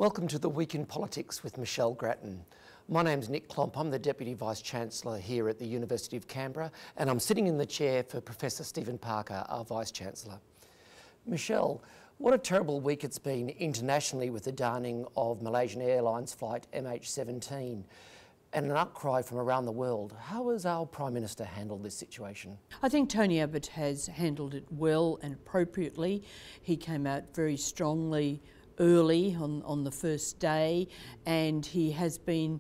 Welcome to the Week in Politics with Michelle Grattan. My name's Nick Klomp. I'm the Deputy Vice-Chancellor here at the University of Canberra, and I'm sitting in the chair for Professor Stephen Parker, our Vice-Chancellor. Michelle, what a terrible week it's been internationally with the downing of Malaysian Airlines flight MH17 and an outcry from around the world. How has our Prime Minister handled this situation? I think Tony Abbott has handled it well and appropriately. He came out very strongly early on the first day, and he has been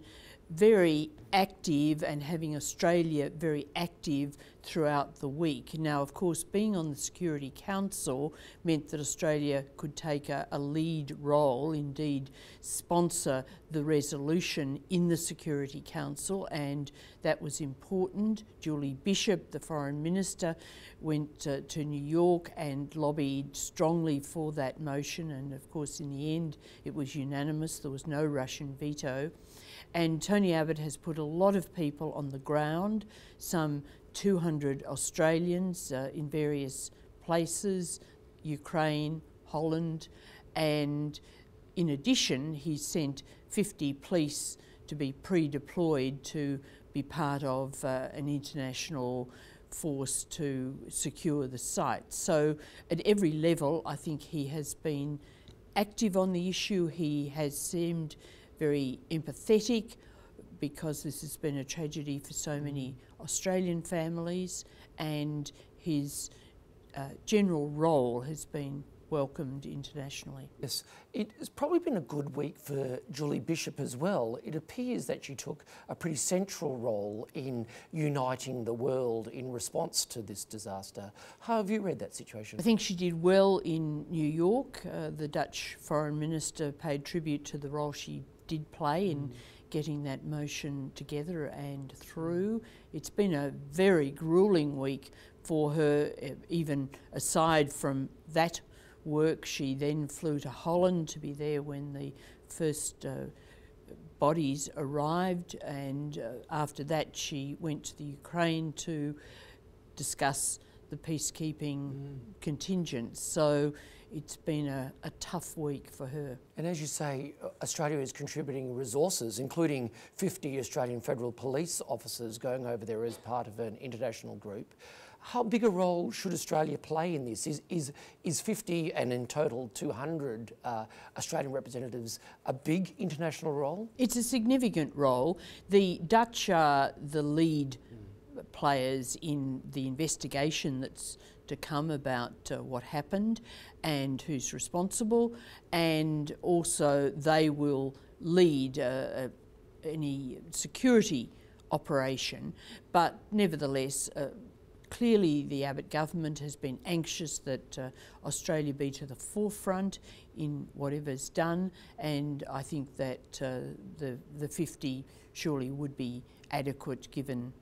very active and having Australia very active throughout the week. Now, of course, being on the Security Council meant that Australia could take a lead role, indeed sponsor the resolution in the Security Council, and that was important. Julie Bishop, the Foreign Minister, went to New York and lobbied strongly for that motion, and of course in the end it was unanimous. There was no Russian veto. And Tony Abbott has put a lot of people on the ground, some 200 Australians in various places, Ukraine, Holland, and in addition he sent 50 police to be pre-deployed to be part of an international force to secure the site. So at every level I think he has been active on the issue. He has seemed very empathetic because this has been a tragedy for so many Australian families, and his general role has been welcomed internationally. Yes, it has probably been a good week for Julie Bishop as well. It appears that she took a pretty central role in uniting the world in response to this disaster. How have you read that situation? I think she did well in New York. The Dutch Foreign Minister paid tribute to the role she did play in getting that motion together and through. It's been a very gruelling week for her, even aside from that work. She then flew to Holland to be there when the first bodies arrived, and after that she went to the Ukraine to discuss the peacekeeping contingent. So it's been a tough week for her. And as you say, Australia is contributing resources, including 50 Australian Federal Police officers going over there as part of an international group. How big a role should Australia play in this? Is 50 and in total 200 Australian representatives a big international role? It's a significant role. The Dutch are the lead players in the investigation that's to come about what happened and who's responsible, and also they will lead any security operation. But nevertheless, clearly the Abbott government has been anxious that Australia be to the forefront in whatever's done, and I think that the 50 surely would be adequate given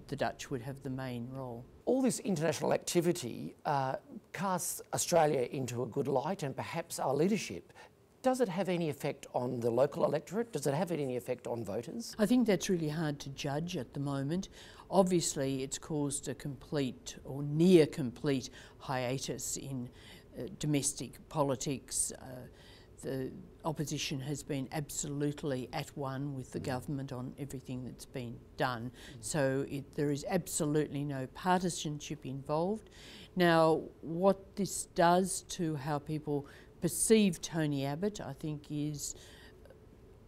the Dutch would have the main role. All this international activity casts Australia into a good light, and perhaps our leadership. Does it have any effect on the local electorate? Does it have any effect on voters? I think that's really hard to judge at the moment. Obviously it's caused a complete or near complete hiatus in domestic politics. The opposition has been absolutely at one with the government on everything that's been done. So there is absolutely no partisanship involved. Now, what this does to how people perceive Tony Abbott, I think, is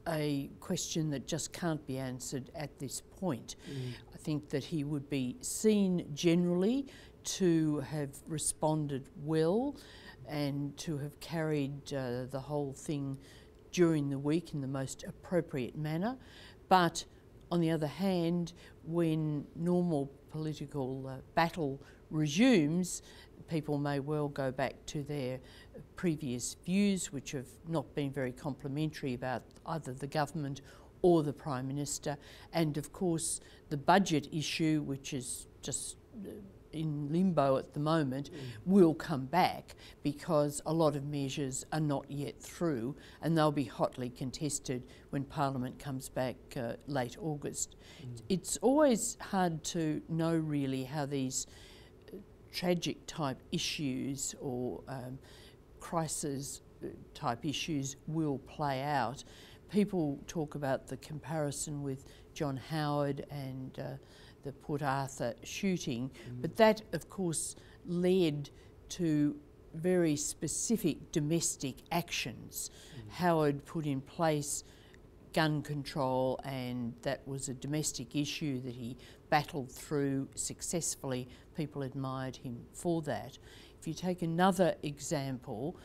a question that just can't be answered at this point. I think that he would be seen generally to have responded well and to have carried the whole thing during the week in the most appropriate manner. But on the other hand, when normal political battle resumes, people may well go back to their previous views, which have not been very complimentary about either the government or the Prime Minister. And of course, the budget issue, which is just in limbo at the moment, will come back because a lot of measures are not yet through, and they'll be hotly contested when Parliament comes back late August. It's always hard to know really how these tragic type issues or crises type issues will play out. People talk about the comparison with John Howard and the Port Arthur shooting, but that of course led to very specific domestic actions. Howard put in place gun control, and that was a domestic issue that he battled through successfully. People admired him for that. If you take another example,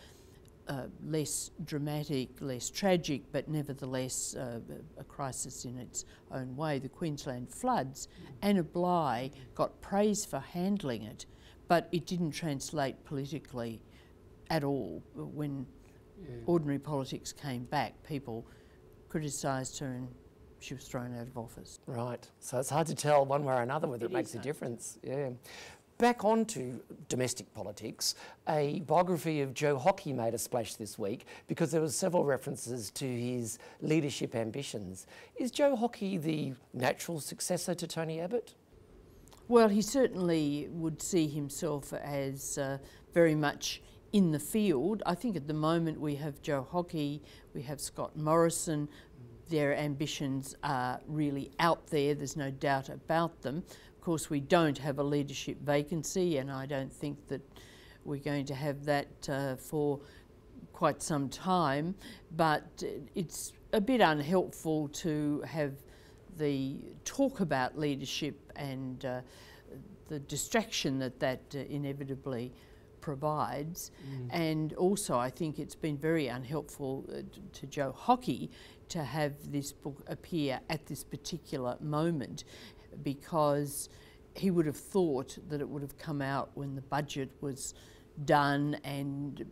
less dramatic, less tragic, but nevertheless a crisis in its own way, the Queensland floods, Anna Bligh got praise for handling it, but it didn't translate politically at all. When ordinary politics came back, people criticised her and she was thrown out of office. Right, so it's hard to tell one way or another whether it makes a difference. Yeah. Back on to domestic politics, a biography of Joe Hockey made a splash this week because there were several references to his leadership ambitions. Is Joe Hockey the natural successor to Tony Abbott? Well, he certainly would see himself as very much in the field. I think at the moment we have Joe Hockey, we have Scott Morrison. Their ambitions are really out there, there's no doubt about them. Of course, we don't have a leadership vacancy, and I don't think that we're going to have that for quite some time, but it's a bit unhelpful to have the talk about leadership and the distraction that inevitably provides. And also I think it's been very unhelpful to Joe Hockey to have this book appear at this particular moment, because he would have thought that it would have come out when the budget was done and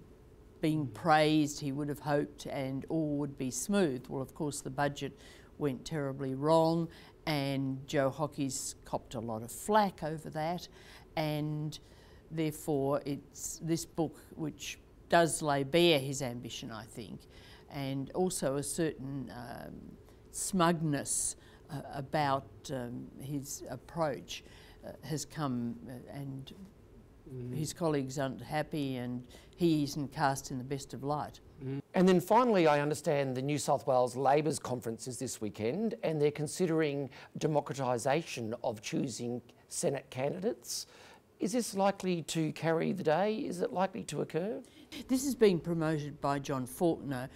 being praised, he would have hoped, and all would be smooth. Well, of course the budget went terribly wrong, and Joe Hockey's copped a lot of flack over that, and therefore it's this book which does lay bare his ambition, I think, and also a certain smugness about his approach has come, and his colleagues aren't happy, and he isn't cast in the best of light. And then finally, I understand the New South Wales Labor's conference is this weekend, and they're considering democratisation of choosing Senate candidates. Is this likely to carry the day? Is it likely to occur? This is being promoted by John Faulkner,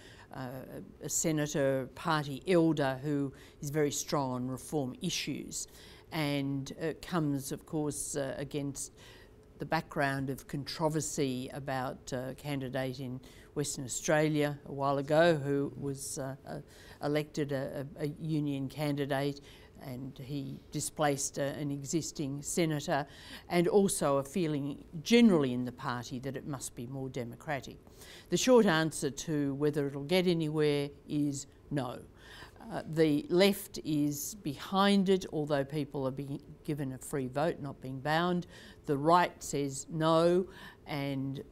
a senator, party elder who is very strong on reform issues, and comes, of course, against the background of controversy about a candidate in Western Australia a while ago who was elected a union candidate, and he displaced an existing senator, and also a feeling generally in the party that it must be more democratic. The short answer to whether it'll get anywhere is no. The left is behind it, although people are being given a free vote, not being bound. The right says no, and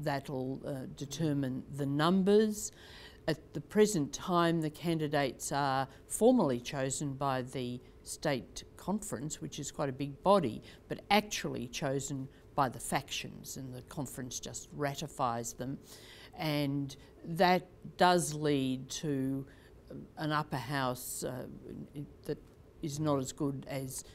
that'll determine the numbers. At the present time, the candidates are formally chosen by the state conference, which is quite a big body, but actually chosen by the factions, and the conference just ratifies them. And that does lead to an upper house that is not as good as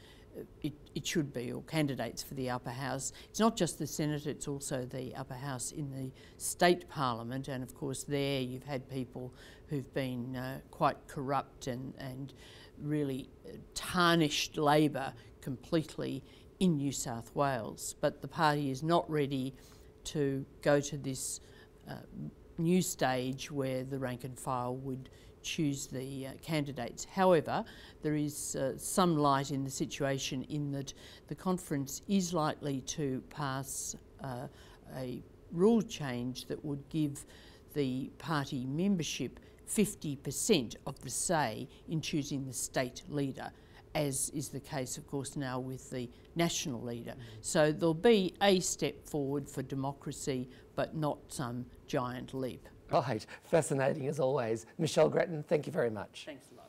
it should be, or candidates for the upper house. It's not just the Senate, it's also the upper house in the state parliament, and of course there you've had people who've been quite corrupt and really tarnished Labor completely in New South Wales. But the party is not ready to go to this new stage where the rank and file would choose the candidates. However, there is some light in the situation in that the conference is likely to pass a rule change that would give the party membership 50% of the say in choosing the state leader, as is the case, of course, now with the national leader. So there'll be a step forward for democracy, but not some giant leap. Right, fascinating as always. Michelle Grattan, thank you very much. Thanks a lot.